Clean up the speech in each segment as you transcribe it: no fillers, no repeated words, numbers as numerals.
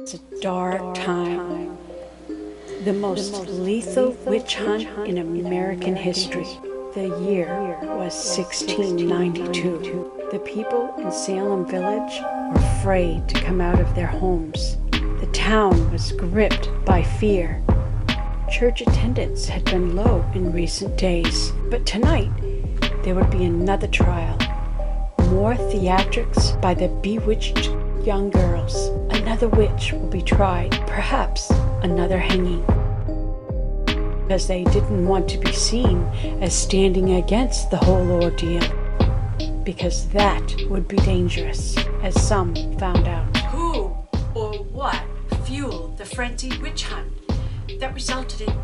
It's a dark time. The most lethal witch hunt in American history. The year was 1692. The people in Salem Village were afraid to come out of their homes. The town was gripped by fear. Church attendance had been low in recent days, but tonight there would be another trial. More theatrics by the bewitched young girls. Another witch will be tried, perhaps another hanging. Because they didn't want to be seen as standing against the whole ordeal. Because that would be dangerous, as some found out. Who or what fueled the frenzied witch hunt that resulted in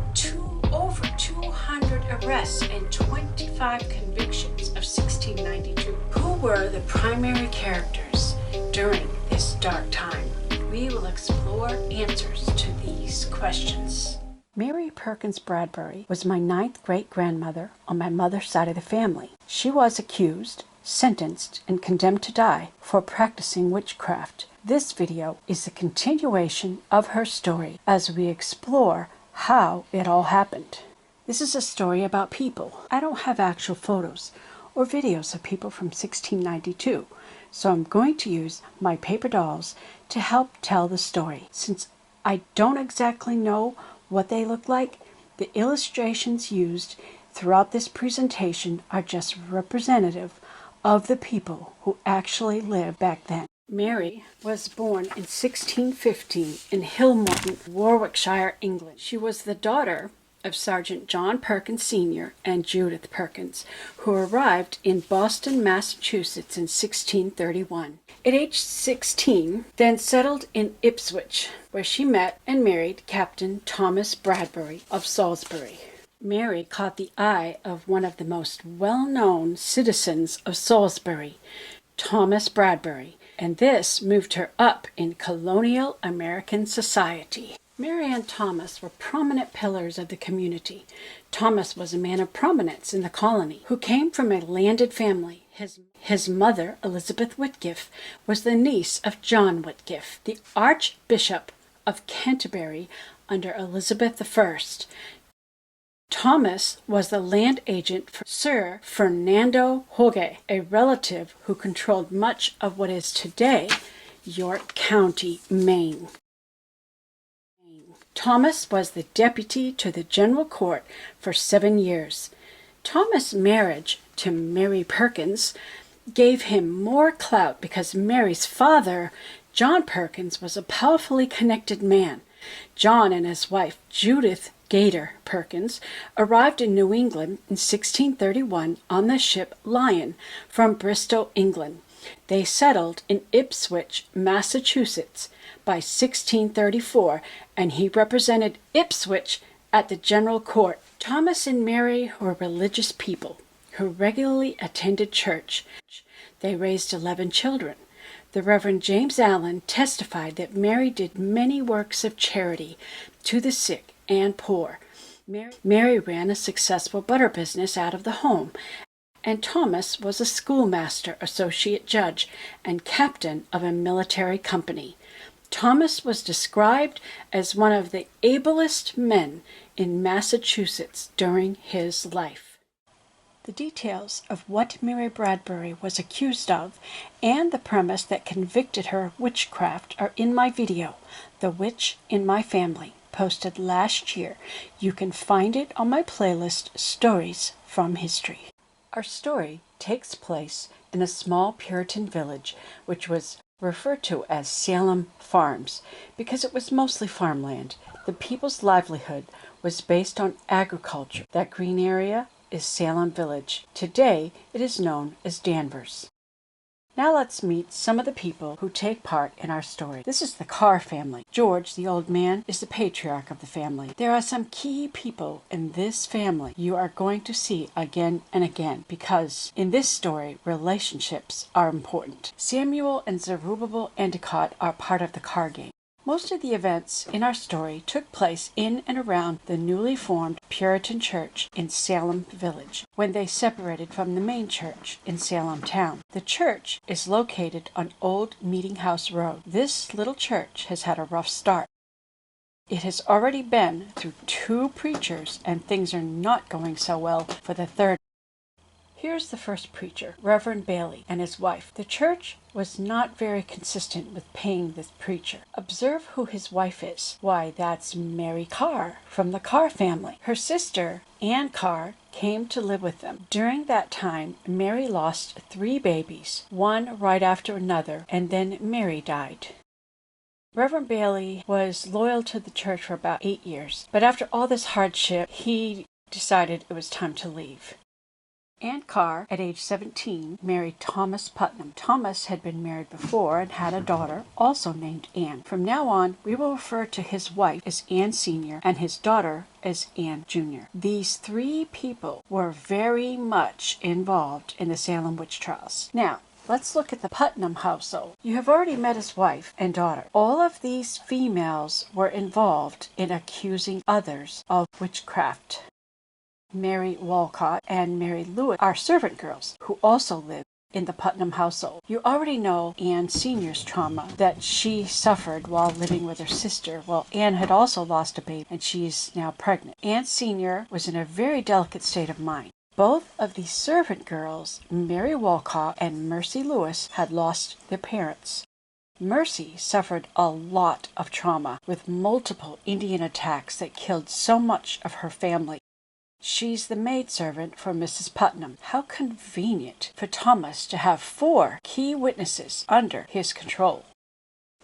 over 200 arrests and 25 convictions of 1692? Who were the primary characters during this dark time? We will explore answers to these questions. Mary Perkins Bradbury was my 9th great-grandmother on my mother's side of the family. She was accused, sentenced, and condemned to die for practicing witchcraft. This video is a continuation of her story as we explore how it all happened. This is a story about people. I don't have actual photos or videos of people from 1692, so I'm going to use my paper dolls to help tell the story. Since I don't exactly know what they look like, the illustrations used throughout this presentation are just representative of the people who actually lived back then. Mary was born in 1615 in Hillmorton, Warwickshire, England. She was the daughter of Sergeant John Perkins Sr. and Judith Perkins, who arrived in Boston, Massachusetts in 1631. At age 16, then settled in Ipswich, where she met and married Captain Thomas Bradbury of Salisbury. Mary caught the eye of one of the most well-known citizens of Salisbury, Thomas Bradbury, and this moved her up in colonial American society. Mary and Thomas were prominent pillars of the community. Thomas was a man of prominence in the colony who came from a landed family. His mother, Elizabeth Whitgift, was the niece of John Whitgift, the Archbishop of Canterbury under Elizabeth I. Thomas was the land agent for Sir Fernando Hoge, a relative who controlled much of what is today York County, Maine. Thomas was the deputy to the General Court for 7 years. Thomas' marriage to Mary Perkins gave him more clout because Mary's father, John Perkins, was a powerfully connected man. John and his wife, Judith Gator Perkins, arrived in New England in 1631 on the ship Lion from Bristol, England. They settled in Ipswich, Massachusetts by 1634, and he represented Ipswich at the General Court. Thomas and Mary were religious people who regularly attended church. They raised 11 children. The Reverend James Allen testified that Mary did many works of charity to the sick and poor. Mary ran a successful butter business out of the home, and Thomas was a schoolmaster, associate judge, and captain of a military company. Thomas was described as one of the ablest men in Massachusetts during his life. The details of what Mary Bradbury was accused of and the premise that convicted her of witchcraft are in my video, The Witch in My Family, posted last year. You can find it on my playlist, Stories from History. Our story takes place in a small Puritan village, which was referred to as Salem Farms because it was mostly farmland. The people's livelihood was based on agriculture. That green area is Salem Village. Today, it is known as Danvers. Now let's meet some of the people who take part in our story. This is the Carr family. George, the old man, is the patriarch of the family. There are some key people in this family you are going to see again and again because in this story, relationships are important. Samuel and Zerubbabel Endicott are part of the Carr gang. Most of the events in our story took place in and around the newly formed Puritan church in Salem Village, when they separated from the main church in Salem town. The church is located on Old Meeting House Road. This little church has had a rough start. It has already been through 2 preachers, and things are not going so well for the third. Here's the first preacher, Reverend Bailey, and his wife. The church was not very consistent with paying this preacher. Observe who his wife is. Why, that's Mary Carr from the Carr family. Her sister, Ann Carr, came to live with them. During that time, Mary lost 3 babies, one right after another, and then Mary died. Reverend Bailey was loyal to the church for about 8 years, but after all this hardship, he decided it was time to leave. Ann Carr, at age 17, married Thomas Putnam. Thomas had been married before and had a daughter, also named Ann. From now on, we will refer to his wife as Ann Sr. and his daughter as Ann Jr. These 3 people were very much involved in the Salem witch trials. Now, let's look at the Putnam household. You have already met his wife and daughter. All of these females were involved in accusing others of witchcraft. Mary Walcott and Mary Lewis are servant girls who also live in the Putnam household. You already know Ann Sr.'s trauma that she suffered while living with her sister. Well, Ann had also lost a baby and she's now pregnant. Ann Sr. was in a very delicate state of mind. Both of these servant girls, Mary Walcott and Mercy Lewis, had lost their parents. Mercy suffered a lot of trauma with multiple Indian attacks that killed so much of her family. She's the maidservant for Mrs. Putnam. How convenient for Thomas to have 4 key witnesses under his control.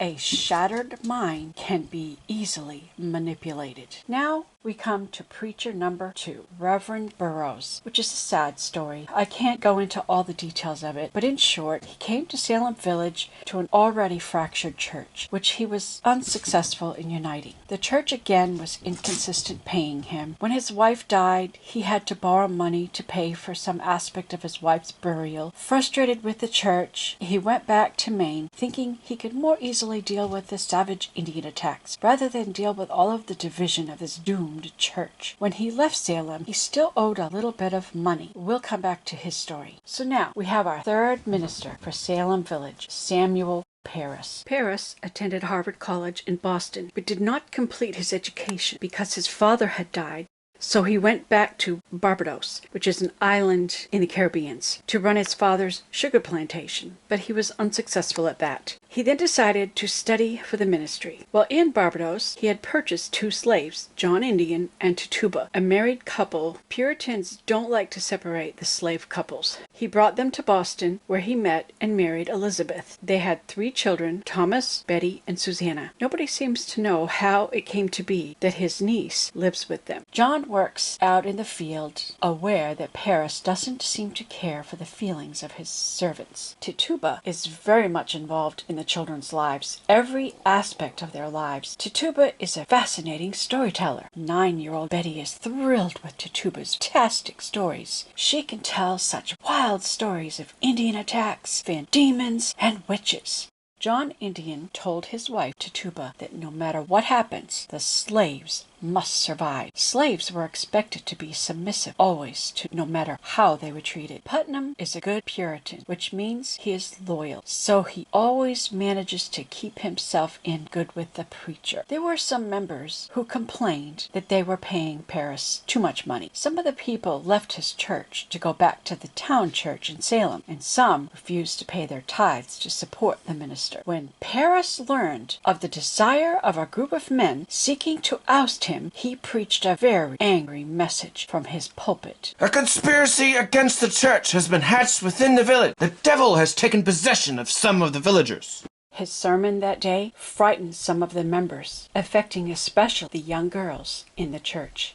A shattered mind can be easily manipulated. Now we come to preacher number 2, Reverend Burroughs, which is a sad story. I can't go into all the details of it, but in short, he came to Salem Village to an already fractured church, which he was unsuccessful in uniting. The church again was inconsistent paying him. When his wife died, he had to borrow money to pay for some aspect of his wife's burial. Frustrated with the church, he went back to Maine, thinking he could more easily deal with the savage Indian attacks, rather than deal with all of the division of this doomed church. When he left Salem, he still owed a little bit of money. We'll come back to his story. So now we have our 3rd minister for Salem Village, Samuel Parris. Parris attended Harvard College in Boston, but did not complete his education because his father had died. So he went back to Barbados, which is an island in the Caribbean, to run his father's sugar plantation, but he was unsuccessful at that. He then decided to study for the ministry. While in Barbados, he had purchased 2 slaves, John Indian and Tituba, a married couple. Puritans don't like to separate the slave couples. He brought them to Boston, where he met and married Elizabeth. They had 3 children, Thomas, Betty, and Susanna. Nobody seems to know how it came to be that his niece lives with them. John works out in the field, aware that Parris doesn't seem to care for the feelings of his servants. Tituba is very much involved in the children's lives, every aspect of their lives. Tituba is a fascinating storyteller. 9-year-old Betty is thrilled with Tituba's fantastic stories. She can tell such wild stories of Indian attacks, Van demons, and witches. John Indian told his wife Tituba that no matter what happens, the slaves must survive. Slaves were expected to be submissive always, to no matter how they were treated. Putnam is a good Puritan, which means he is loyal, so he always manages to keep himself in good with the preacher. There were some members who complained that they were paying Parris too much money. Some of the people left his church to go back to the town church in Salem, and some refused to pay their tithes to support the minister. When Parris learned of the desire of a group of men seeking to oust him, he preached a very angry message from his pulpit. A conspiracy against the church has been hatched within the village. The devil has taken possession of some of the villagers. His sermon that day frightened some of the members, affecting especially the young girls in the church.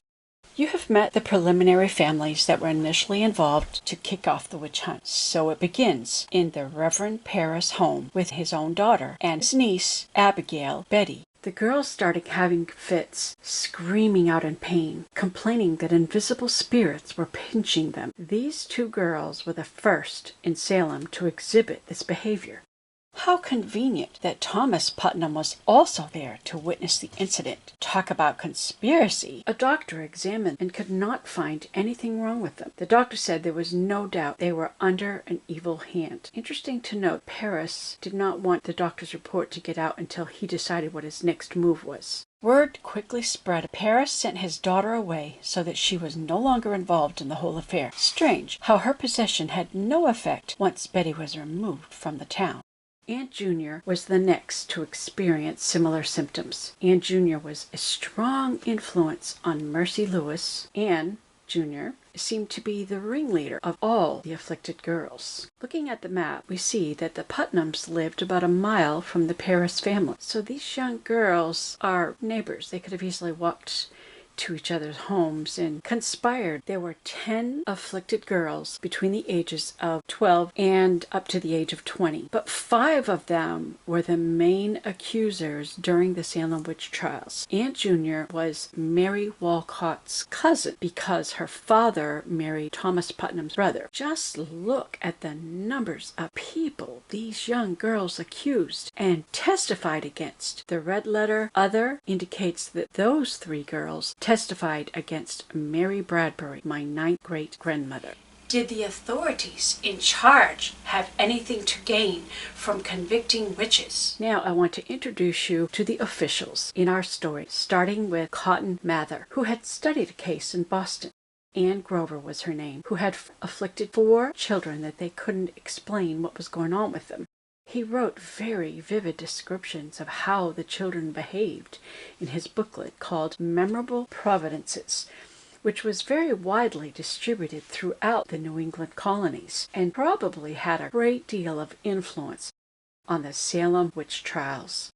You have met the preliminary families that were initially involved to kick off the witch hunt. So it begins in the Reverend Parris' home with his own daughter and his niece, Abigail, Betty. The girls started having fits, screaming out in pain, complaining that invisible spirits were pinching them. These 2 girls were the first in Salem to exhibit this behavior. How convenient that Thomas Putnam was also there to witness the incident. Talk about conspiracy! A doctor examined and could not find anything wrong with them. The doctor said there was no doubt they were under an evil hand. Interesting to note, Paris did not want the doctor's report to get out until he decided what his next move was. Word quickly spread. Paris sent his daughter away so that she was no longer involved in the whole affair. Strange how her possession had no effect once Betty was removed from the town. Anne Jr. was the next to experience similar symptoms. Anne Jr. was a strong influence on Mercy Lewis. Anne Jr. seemed to be the ringleader of all the afflicted girls. Looking at the map, we see that the Putnams lived about a mile from the Paris family. So these young girls are neighbors. They could have easily walked to each other's homes and conspired. There were 10 afflicted girls between the ages of 12 and up to the age of 20. But 5 of them were the main accusers during the Salem witch trials. Anne Jr. was Mary Walcott's cousin because her father married Thomas Putnam's brother. Just look at the numbers of people these young girls accused and testified against. The red letter "other" indicates that those 3 girls testified against Mary Bradbury, my 9th great-grandmother. Did the authorities in charge have anything to gain from convicting witches? Now I want to introduce you to the officials in our story, starting with Cotton Mather, who had studied a case in Boston. Anne Grover was her name, who had afflicted 4 children that they couldn't explain what was going on with them. He wrote very vivid descriptions of how the children behaved in his booklet called Memorable Providences, which was very widely distributed throughout the New England colonies and probably had a great deal of influence on the Salem witch trials.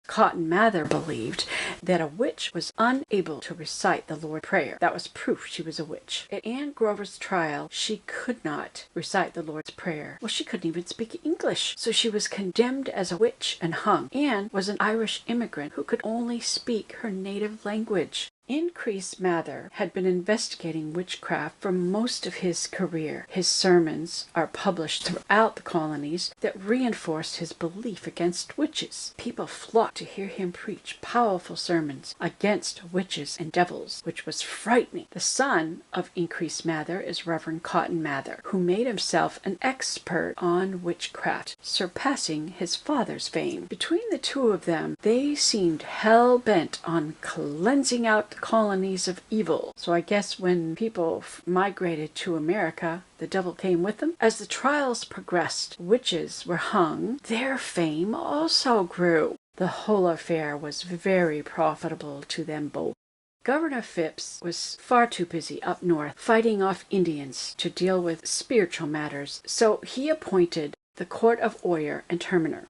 Cotton Mather believed that a witch was unable to recite the Lord's Prayer. That was proof she was a witch. At Anne Grover's trial, she could not recite the Lord's Prayer. Well, she couldn't even speak English, so she was condemned as a witch and hung. Anne was an Irish immigrant who could only speak her native language. Increase Mather had been investigating witchcraft for most of his career. His sermons are published throughout the colonies that reinforced his belief against witches. People flocked to hear him preach powerful sermons against witches and devils, which was frightening. The son of Increase Mather is Reverend Cotton Mather, who made himself an expert on witchcraft, surpassing his father's fame. Between the two of them, they seemed hell-bent on cleansing out colonies of evil. So I guess when people migrated to America, the devil came with them. As the trials progressed, witches were hung. Their fame also grew. The whole affair was very profitable to them both. Governor Phipps was far too busy up north fighting off Indians to deal with spiritual matters, so he appointed the Court of Oyer and Terminer.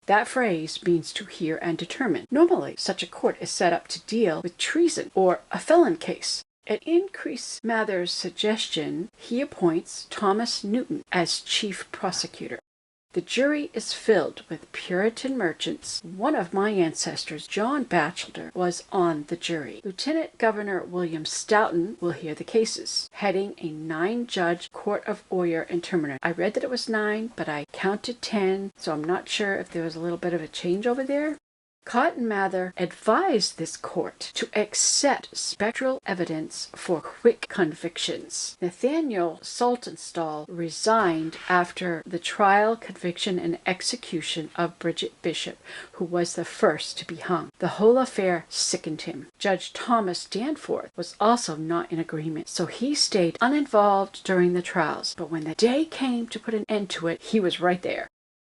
That phrase means to hear and determine. Normally, such a court is set up to deal with treason or a felon case. At Increase Mather's suggestion, he appoints Thomas Newton as chief prosecutor. The jury is filled with Puritan merchants. One of my ancestors, John Batchelder, was on the jury. Lieutenant Governor William Stoughton will hear the cases, heading a 9-judge Court of Oyer and Terminer. I read that it was 9, but I counted 10, so I'm not sure if there was a little bit of a change over there. Cotton Mather advised this court to accept spectral evidence for quick convictions. Nathaniel Saltonstall resigned after the trial, conviction, and execution of Bridget Bishop, who was the first to be hung. The whole affair sickened him. Judge Thomas Danforth was also not in agreement, so he stayed uninvolved during the trials. But when the day came to put an end to it, he was right there.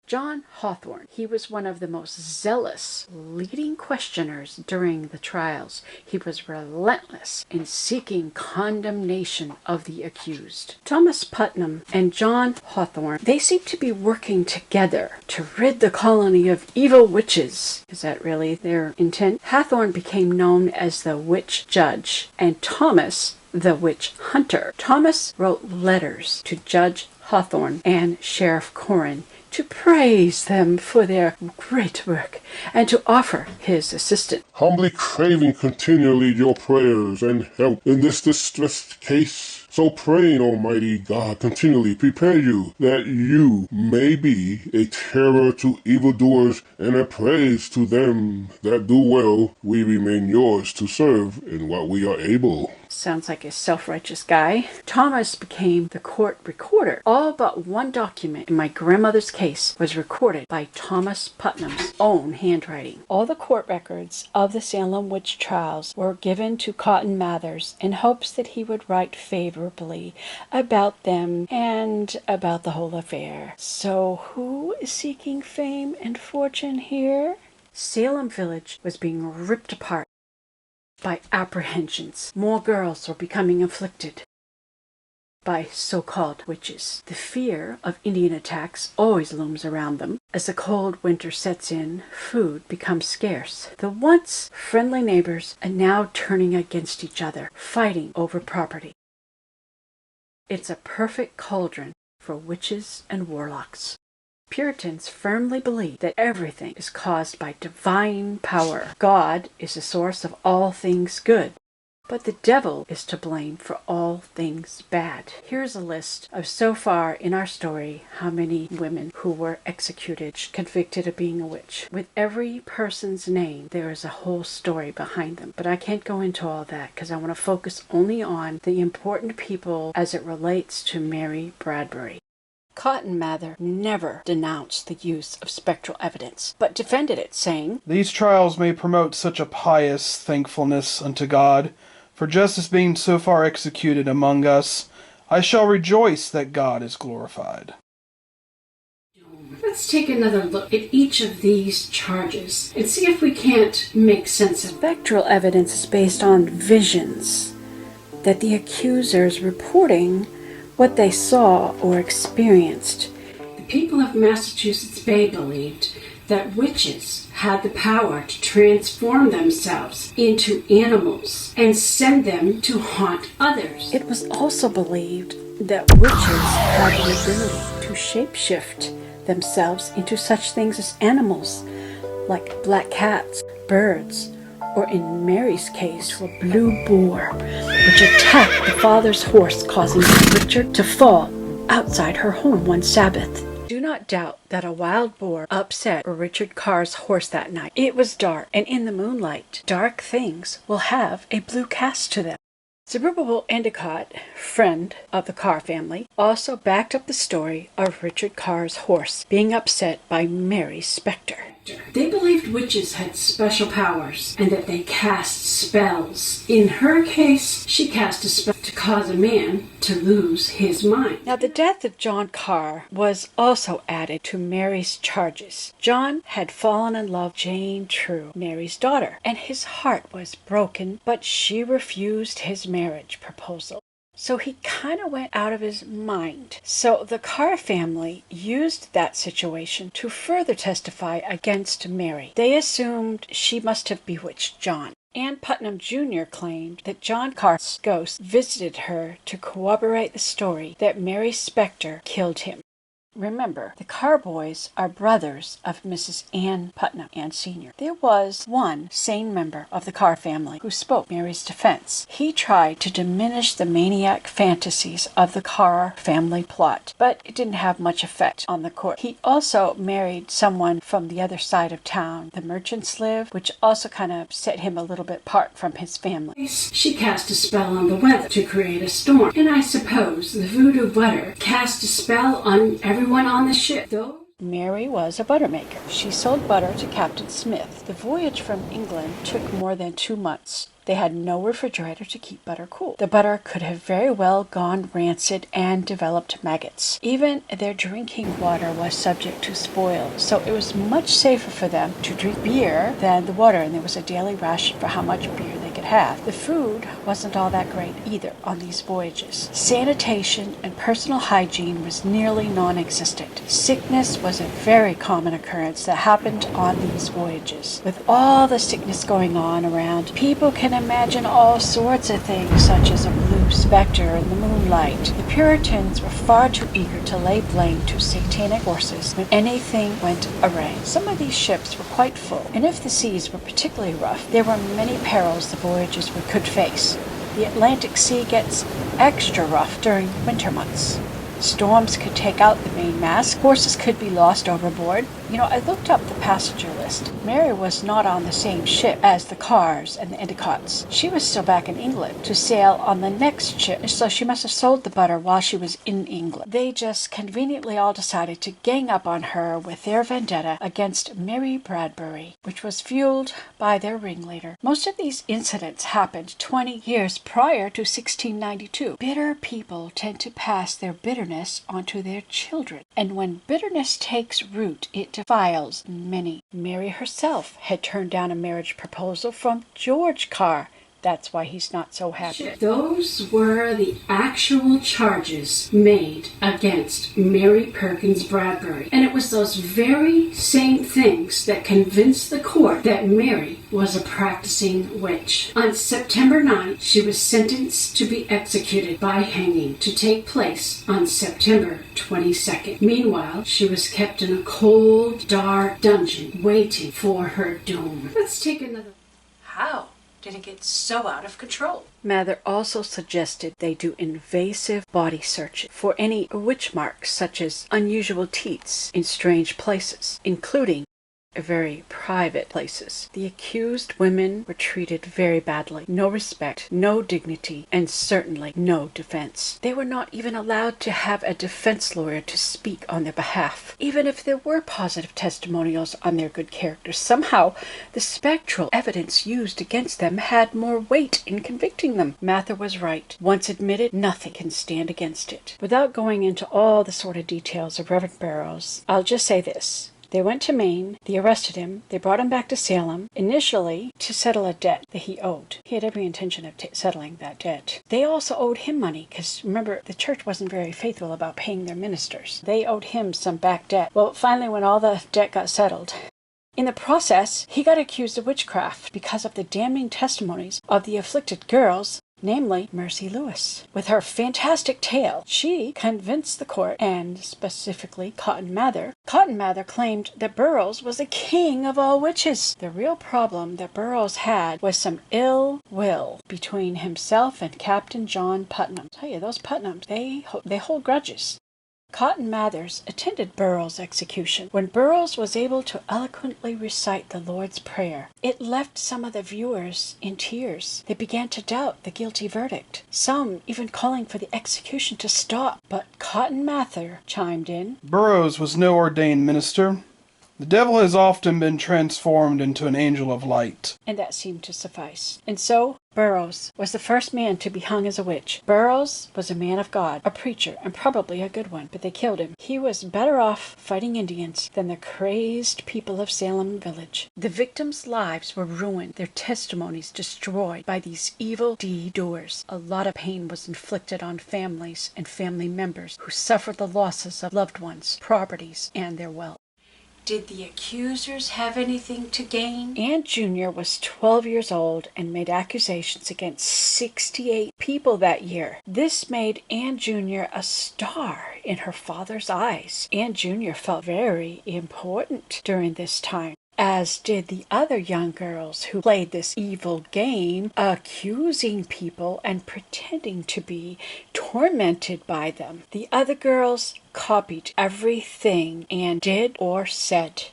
John Hawthorne, he was one of the most zealous leading questioners during the trials. He was relentless in seeking condemnation of the accused. Thomas Putnam and John Hawthorne, they seem to be working together to rid the colony of evil witches. Is that really their intent? Hawthorne became known as the witch judge, and Thomas the witch hunter. Thomas wrote letters to Judge Hawthorne and Sheriff Corrin to praise them for their great work and to offer his assistance. Humbly craving continually your prayers and help in this distressed case, So praying, Almighty God, continually prepare you, that you may be a terror to evildoers and a praise to them that do well. We remain yours to serve in what we are able. Sounds like a self-righteous guy. Thomas became the court recorder. All but one document in my grandmother's case was recorded by Thomas Putnam's own handwriting. All the court records of the Salem witch trials were given to Cotton Mathers in hopes that he would write favorably about them and about the whole affair. So who is seeking fame and fortune here? Salem Village was being ripped apart by apprehensions. More girls were becoming afflicted by so-called witches. The fear of Indian attacks always looms around them. As the cold winter sets in, food becomes scarce. The once friendly neighbors are now turning against each other, fighting over property. It's a perfect cauldron for witches and warlocks. Puritans firmly believe that everything is caused by divine power. God is the source of all things good, but the devil is to blame for all things bad. Here's a list of so far in our story how many women who were executed, convicted of being a witch. With every person's name, there is a whole story behind them. But I can't go into all that because I want to focus only on the important people as it relates to Mary Bradbury. Cotton Mather never denounced the use of spectral evidence, but defended it, saying, "These trials may promote such a pious thankfulness unto God, for justice being so far executed among us, I shall rejoice that God is glorified." Let's take another look at each of these charges and see if we can't make sense of it. Spectral evidence is based on visions that the accusers reporting what they saw or experienced. The people of Massachusetts Bay believed that witches had the power to transform themselves into animals and send them to haunt others. It was also believed that witches had the ability to shapeshift themselves into such things as animals, like black cats, birds, or in Mary's case, a blue boar, which attacked the father's horse, causing Richard to fall outside her home one Sabbath. Do not doubt that a wild boar upset Richard Carr's horse that night. It was dark, and in the moonlight, dark things will have a blue cast to them. Zerubbabel Endicott, friend of the Carr family, also backed up the story of Richard Carr's horse being upset by Mary's specter. They believed witches had special powers and that they cast spells. In her case, she cast a spell to cause a man to lose his mind. Now, the death of John Carr was also added to Mary's charges. John had fallen in love with Jane True, Mary's daughter, and his heart was broken, but she refused his marriage proposal. So he kind of went out of his mind. So the Carr family used that situation to further testify against Mary. They assumed she must have bewitched John. Ann Putnam Jr. claimed that John Carr's ghost visited her to corroborate the story that Mary's specter killed him. Remember, the Carr boys are brothers of Mrs. Ann Putnam, Ann Sr. There was one sane member of the Carr family who spoke Mary's defense. He tried to diminish the maniac fantasies of the Carr family plot, but it didn't have much effect on the court. He also married someone from the other side of town. The merchants lived, which also kind of set him a little bit apart from his family. She cast a spell on the weather to create a storm, and I suppose the voodoo butter cast a spell on everyone on the ship, though. Mary was a butter maker. She sold butter to Captain Smith. The voyage from England took more than 2 months. They had no refrigerator to keep butter cool. The butter could have very well gone rancid and developed maggots. Even their drinking water was subject to spoil, so it was much safer for them to drink beer than the water, and there was a daily ration for how much beer they could have. The food wasn't all that great either on these voyages. Sanitation and personal hygiene was nearly non-existent. Sickness was a very common occurrence that happened on these voyages. With all the sickness going on around, people can imagine all sorts of things, such as a blue specter in the moonlight. The Puritans were far too eager to lay blame to satanic forces when anything went awry. Some of these ships were quite full, and if the seas were particularly rough, there were many perils the voyagers could face. The Atlantic Sea gets extra rough during winter months. Storms could take out the mainmast. Horses could be lost overboard. I looked up the passenger list. Mary was not on the same ship as the Carrs and the Endicotts. She was still back in England to sail on the next ship, so she must have sold the butter while she was in England. They just conveniently all decided to gang up on her with their vendetta against Mary Bradbury, which was fueled by their ringleader. Most of these incidents happened 20 years prior to 1692. Bitter people tend to pass their bitterness onto their children, and when bitterness takes root, it defiles many. Mary herself had turned down a marriage proposal from George Carr. That's why he's not so happy. Those were the actual charges made against Mary Perkins Bradbury. And it was those very same things that convinced the court that Mary was a practicing witch. On September 9th, she was sentenced to be executed by hanging to take place on September 22nd. Meanwhile, she was kept in a cold, dark dungeon waiting for her doom. Let's take another. How did it get so out of control? Mather also suggested they do invasive body searches for any witch marks, such as unusual teats in strange places, including very private places. The accused women were treated very badly. No respect, no dignity, and certainly no defense. They were not even allowed to have a defense lawyer to speak on their behalf. Even if there were positive testimonials on their good character, somehow the spectral evidence used against them had more weight in convicting them. Mather was right. Once admitted, nothing can stand against it. Without going into all the sordid details of Reverend Burroughs, I'll just say this. They went to Maine, they arrested him, they brought him back to Salem, initially to settle a debt that he owed. He had every intention of settling that debt. They also owed him money, because remember, the church wasn't very faithful about paying their ministers. They owed him some back debt. Well, finally, when all the debt got settled, in the process, he got accused of witchcraft because of the damning testimonies of the afflicted girls, namely Mercy Lewis. With her fantastic tale, she convinced the court, and specifically Cotton Mather. Cotton Mather claimed that Burroughs was the king of all witches. The real problem that Burroughs had was some ill will between himself and Captain John Putnam. I tell you, those Putnams, they hold grudges. Cotton Mathers attended Burroughs' execution. When Burroughs was able to eloquently recite the Lord's Prayer, it left some of the viewers in tears. They began to doubt the guilty verdict, some even calling for the execution to stop. But Cotton Mather chimed in. Burroughs was no ordained minister. The devil has often been transformed into an angel of light. And that seemed to suffice. And so Burroughs was the first man to be hung as a witch. Burroughs was a man of God, a preacher, and probably a good one, but they killed him. He was better off fighting Indians than the crazed people of Salem Village. The victims' lives were ruined, their testimonies destroyed by these evil deed-doers. A lot of pain was inflicted on families and family members who suffered the losses of loved ones, properties, and their wealth. Did the accusers have anything to gain? Ann Jr. was 12 years old and made accusations against 68 people that year. This made Ann Jr. a star in her father's eyes. Ann Jr. felt very important during this time, as did the other young girls who played this evil game, accusing people and pretending to be tormented by them. The other girls copied everything Anne did or said.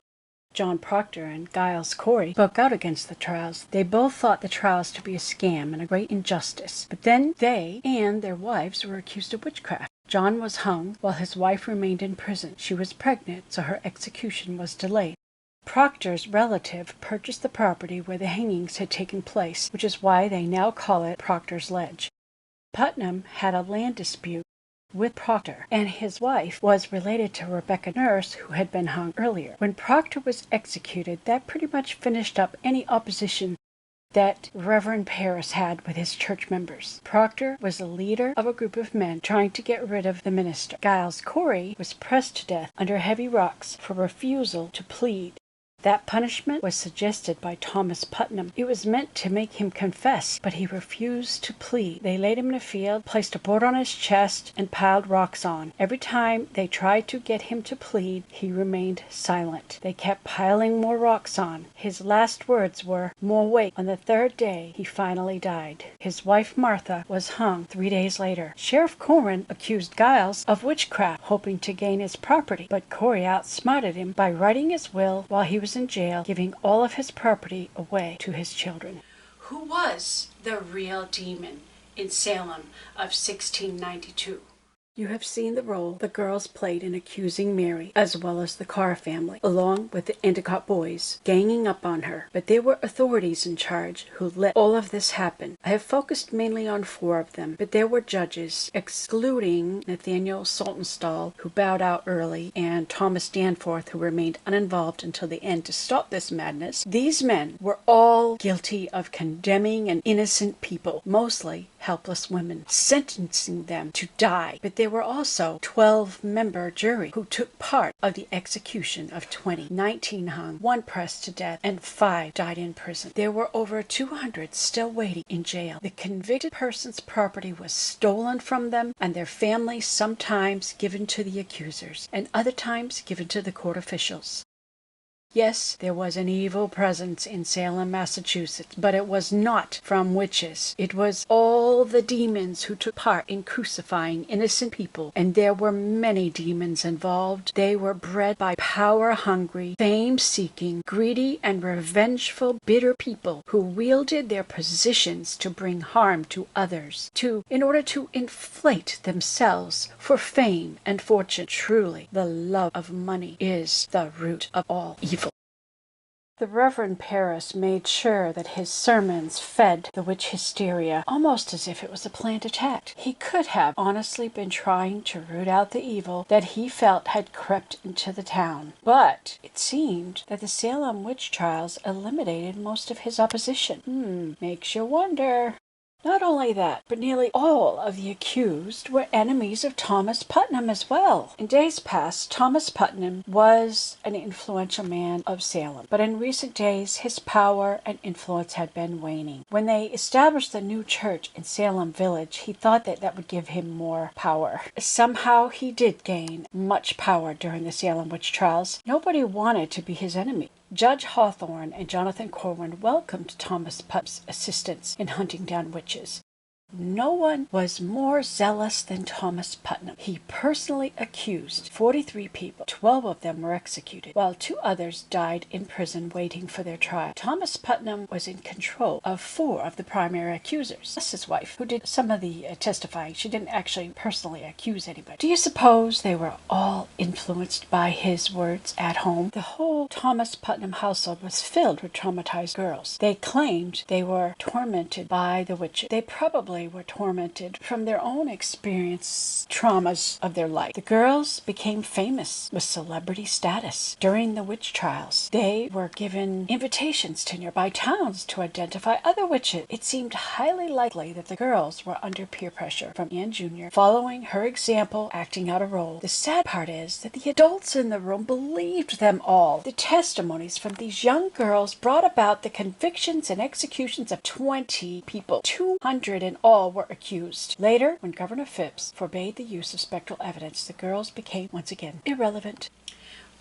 John Proctor and Giles Corey spoke out against the trials. They both thought the trials to be a scam and a great injustice. But then they and their wives were accused of witchcraft. John was hung while his wife remained in prison. She was pregnant, so her execution was delayed. Proctor's relative purchased the property where the hangings had taken place, which is why they now call it Proctor's Ledge. Putnam had a land dispute with Proctor, and his wife was related to Rebecca Nurse, who had been hung earlier. When Proctor was executed, that pretty much finished up any opposition that Reverend Parris had with his church members. Proctor was the leader of a group of men trying to get rid of the minister. Giles Corey was pressed to death under heavy rocks for refusal to plead. That punishment was suggested by Thomas Putnam. It was meant to make him confess, but he refused to plead. They laid him in a field, placed a board on his chest, and piled rocks on. Every time they tried to get him to plead, he remained silent. They kept piling more rocks on. His last words were, "More weight." On the third day, he finally died. His wife, Martha, was hung 3 days later. Sheriff Corwin accused Giles of witchcraft, hoping to gain his property, but Corey outsmarted him by writing his will while he was in jail, giving all of his property away to his children. Who was the real demon in Salem of 1692? You have seen the role the girls played in accusing Mary, as well as the Carr family, along with the Endicott boys, ganging up on her. But there were authorities in charge who let all of this happen. I have focused mainly on 4 of them, but there were judges, excluding Nathaniel Saltonstall, who bowed out early, and Thomas Danforth, who remained uninvolved until the end to stop this madness. These men were all guilty of condemning an innocent people, mostly helpless women, sentencing them to die. But there were also 12-member jury who took part of the execution of 20. 19 hung, 1 pressed to death, and 5 died in prison. There were over 200 still waiting in jail. The convicted person's property was stolen from them, and their families sometimes given to the accusers, and other times given to the court officials. Yes, there was an evil presence in Salem, Massachusetts, but it was not from witches. It was all the demons who took part in crucifying innocent people, and there were many demons involved. They were bred by power-hungry, fame-seeking, greedy, and revengeful, bitter people who wielded their positions to bring harm to others, in order to inflate themselves for fame and fortune. Truly, the love of money is the root of all evil. The Reverend Paris made sure that his sermons fed the witch hysteria, almost as if it was a planned attack. He could have honestly been trying to root out the evil that he felt had crept into the town. But it seemed that the Salem witch trials eliminated most of his opposition. Makes you wonder. Not only that, but nearly all of the accused were enemies of Thomas Putnam as well. In days past, Thomas Putnam was an influential man of Salem, but in recent days his power and influence had been waning. When they established the new church in Salem Village, he thought that would give him more power. Somehow he did gain much power during the Salem witch trials. Nobody wanted to be his enemy. Judge Hawthorne and Jonathan Corwin welcomed Thomas Putnam's assistance in hunting down witches. No one was more zealous than Thomas Putnam. He personally accused 43 people. 12 of them were executed, while 2 others died in prison waiting for their trial. Thomas Putnam was in control of 4 of the primary accusers. That's his wife, who did some of the testifying. She didn't actually personally accuse anybody. Do you suppose they were all influenced by his words at home? The whole Thomas Putnam household was filled with traumatized girls. They claimed they were tormented by the witches. They probably were tormented from their own traumas of their life. The girls became famous with celebrity status. During the witch trials, they were given invitations to nearby towns to identify other witches. It seemed highly likely that the girls were under peer pressure from Anne Jr., following her example, acting out a role. The sad part is that the adults in the room believed them all. The testimonies from these young girls brought about the convictions and executions of 20 people. 200 in all were accused. Later, when Governor Phipps forbade the use of spectral evidence, the girls became once again irrelevant.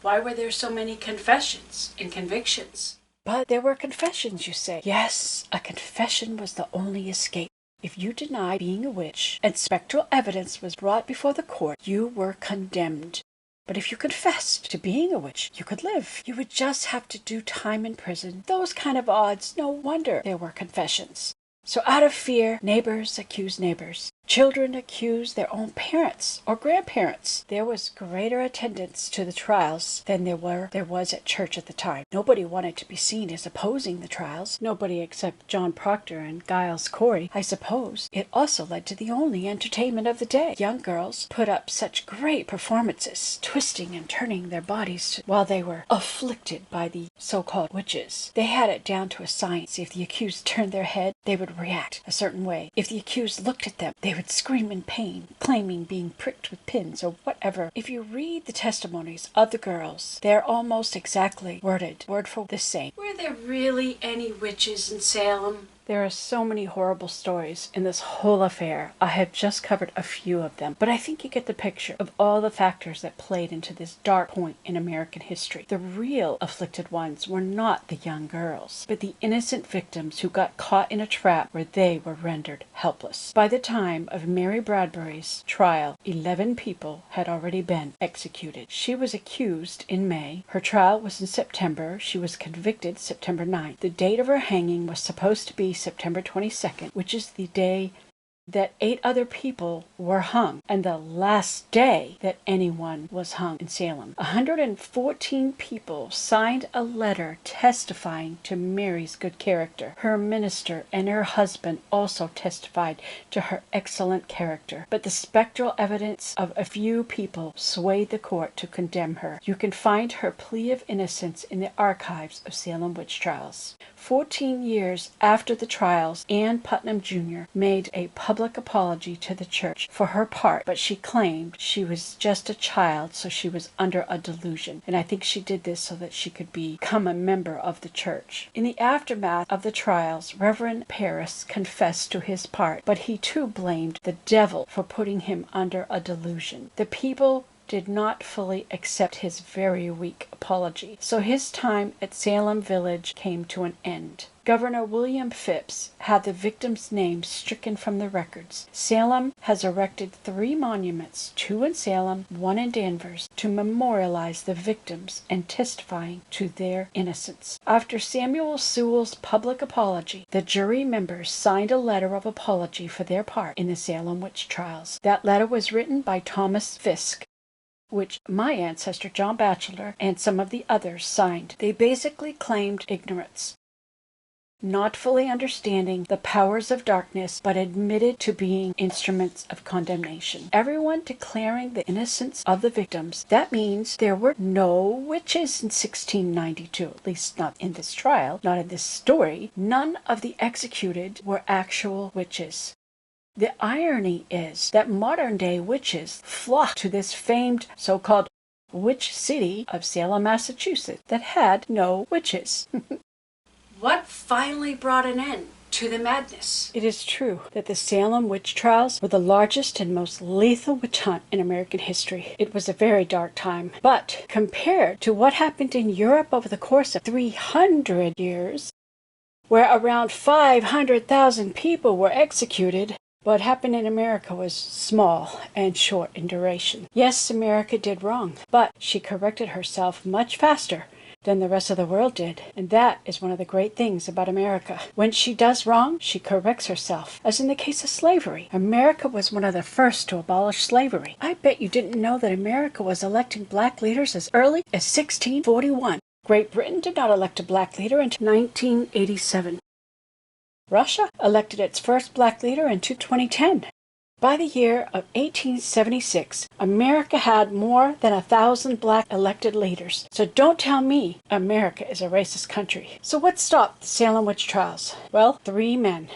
Why were there so many confessions and convictions? But there were confessions, you say. Yes, a confession was the only escape. If you denied being a witch and spectral evidence was brought before the court, you were condemned. But if you confessed to being a witch, you could live. You would just have to do time in prison. Those kind of odds, no wonder there were confessions. So out of fear, neighbors accused neighbors. Children accused their own parents or grandparents. There was greater attendance to the trials than there was at church at the time. Nobody wanted to be seen as opposing the trials. Nobody except John Proctor and Giles Corey, I suppose. It also led to the only entertainment of the day. Young girls put up such great performances, twisting and turning their bodies while they were afflicted by the so-called witches. They had it down to a science. If the accused turned their head, they would react a certain way. If the accused looked at them, they would could scream in pain, claiming being pricked with pins or whatever. If you read the testimonies of the girls, they're almost exactly worded, word for the same. Were there really any witches in Salem? There are so many horrible stories in this whole affair. I have just covered a few of them, but I think you get the picture of all the factors that played into this dark point in American history. The real afflicted ones were not the young girls, but the innocent victims who got caught in a trap where they were rendered helpless. By the time of Mary Bradbury's trial, 11 people had already been executed. She was accused in May. Her trial was in September. She was convicted September 9th. The date of her hanging was supposed to be September 22nd, which is the day that 8 other people were hung, and the last day that anyone was hung in Salem. 114 people signed a letter testifying to Mary's good character. Her minister and her husband also testified to her excellent character, but the spectral evidence of a few people swayed the court to condemn her. You can find her plea of innocence in the archives of Salem witch trials. 14 years after the trials, Ann Putnam Jr. made a public apology to the church for her part, but she claimed she was just a child, so she was under a delusion. And I think she did this so that she could become a member of the church. In the aftermath of the trials, Reverend Parris confessed to his part, but he too blamed the devil for putting him under a delusion. The people did not fully accept his very weak apology, so his time at Salem Village came to an end. Governor William Phipps had the victims' names stricken from the records. Salem has erected 3 monuments, 2 in Salem, 1 in Danvers, to memorialize the victims and testifying to their innocence. After Samuel Sewell's public apology, the jury members signed a letter of apology for their part in the Salem witch trials. That letter was written by Thomas Fisk, which my ancestor John Batchelor and some of the others signed. They basically claimed ignorance, not fully understanding the powers of darkness, but admitted to being instruments of condemnation. Everyone declaring the innocence of the victims. That means there were no witches in 1692, at least not in this trial, not in this story. None of the executed were actual witches. The irony is that modern-day witches flock to this famed so-called witch city of Salem, Massachusetts, that had no witches. What finally brought an end to the madness? It is true that the Salem witch trials were the largest and most lethal witch hunt in American history. It was a very dark time, but compared to what happened in Europe over the course of 300 years, where around 500,000 people were executed, what happened in America was small and short in duration. Yes, America did wrong, but she corrected herself much faster than the rest of the world did. And that is one of the great things about America. When she does wrong, she corrects herself. As in the case of slavery, America was one of the first to abolish slavery. I bet you didn't know that America was electing black leaders as early as 1641. Great Britain did not elect a black leader until 1987. Russia elected its first black leader in 2010. By the year of 1876, America had more than 1,000 black elected leaders. So don't tell me America is a racist country. So what stopped the Salem witch trials? Well, 3 men.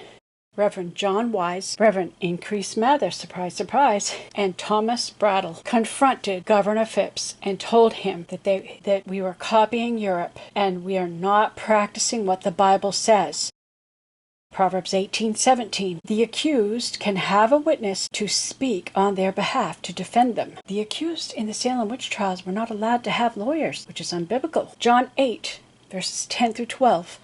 Reverend John Wise, Reverend Increase Mather, surprise, surprise, and Thomas Brattle confronted Governor Phipps and told him that we were copying Europe and we are not practicing what the Bible says. Proverbs 18:17. The accused can have a witness to speak on their behalf to defend them. The accused in the Salem witch trials were not allowed to have lawyers, which is unbiblical. John 8, verses 10 through 12.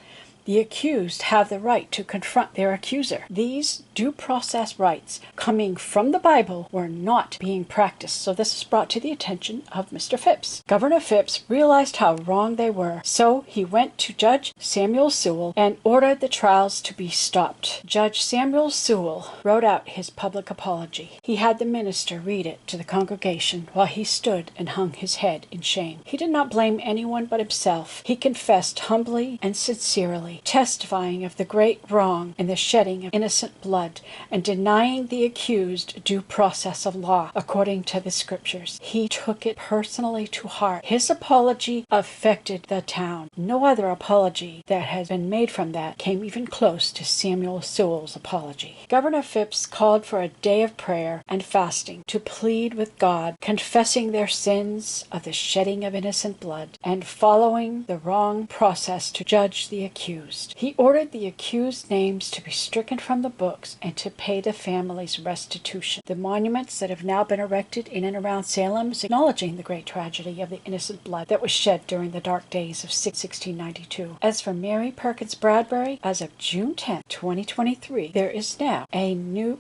The accused have the right to confront their accuser. These due process rights coming from the Bible were not being practiced, so this was brought to the attention of Mr. Phipps. Governor Phipps realized how wrong they were, so he went to Judge Samuel Sewell and ordered the trials to be stopped. Judge Samuel Sewell wrote out his public apology. He had the minister read it to the congregation while he stood and hung his head in shame. He did not blame anyone but himself. He confessed humbly and sincerely publicly, testifying of the great wrong and the shedding of innocent blood, and denying the accused due process of law according to the scriptures. He took it personally to heart. His apology affected the town. No other apology that has been made from that came even close to Samuel Sewall's apology. Governor Phipps called for a day of prayer and fasting to plead with God, confessing their sins of the shedding of innocent blood and following the wrong process to judge the accused. He ordered the accused names to be stricken from the books and to pay the families restitution. The monuments that have now been erected in and around Salem is acknowledging the great tragedy of the innocent blood that was shed during the dark days of 1692. As for Mary Perkins Bradbury, as of June 10, 2023, there is now a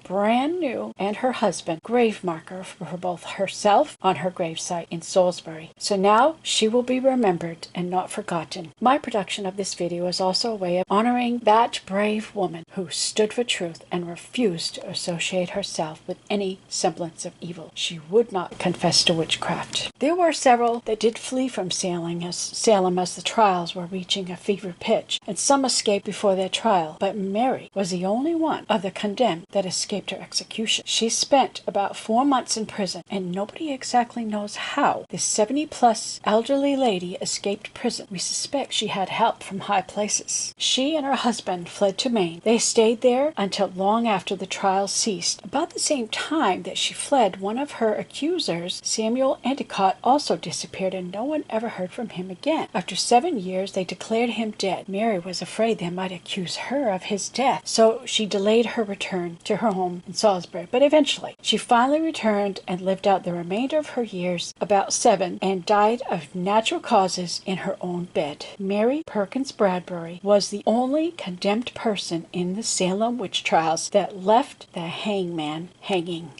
brand new, and her husband, grave marker for both herself on her gravesite in Salisbury. So now she will be remembered and not forgotten. My production of this video is also a way of honoring that brave woman who stood for truth and refused to associate herself with any semblance of evil. She would not confess to witchcraft. There were several that did flee from Salem as the trials were reaching a fever pitch, and some escaped before their trial, but Mary was the only one of the condemned that escaped her execution. She spent about 4 months in prison, and nobody exactly knows how this 70-plus elderly lady escaped prison. We suspect she had help from high places. She and her husband fled to Maine. They stayed there until long after the trial ceased. About the same time that she fled, one of her accusers, Samuel Endicott, also disappeared, and no one ever heard from him again. After 7 years, they declared him dead. Mary was afraid they might accuse her of his death, so she delayed her return to her home in Salisbury. But eventually, she finally returned and lived out the remainder of her years, about 7, and died of natural causes in her own bed. Mary Perkins Bradbury was the only condemned person in the Salem witch trials that left the hangman hanging.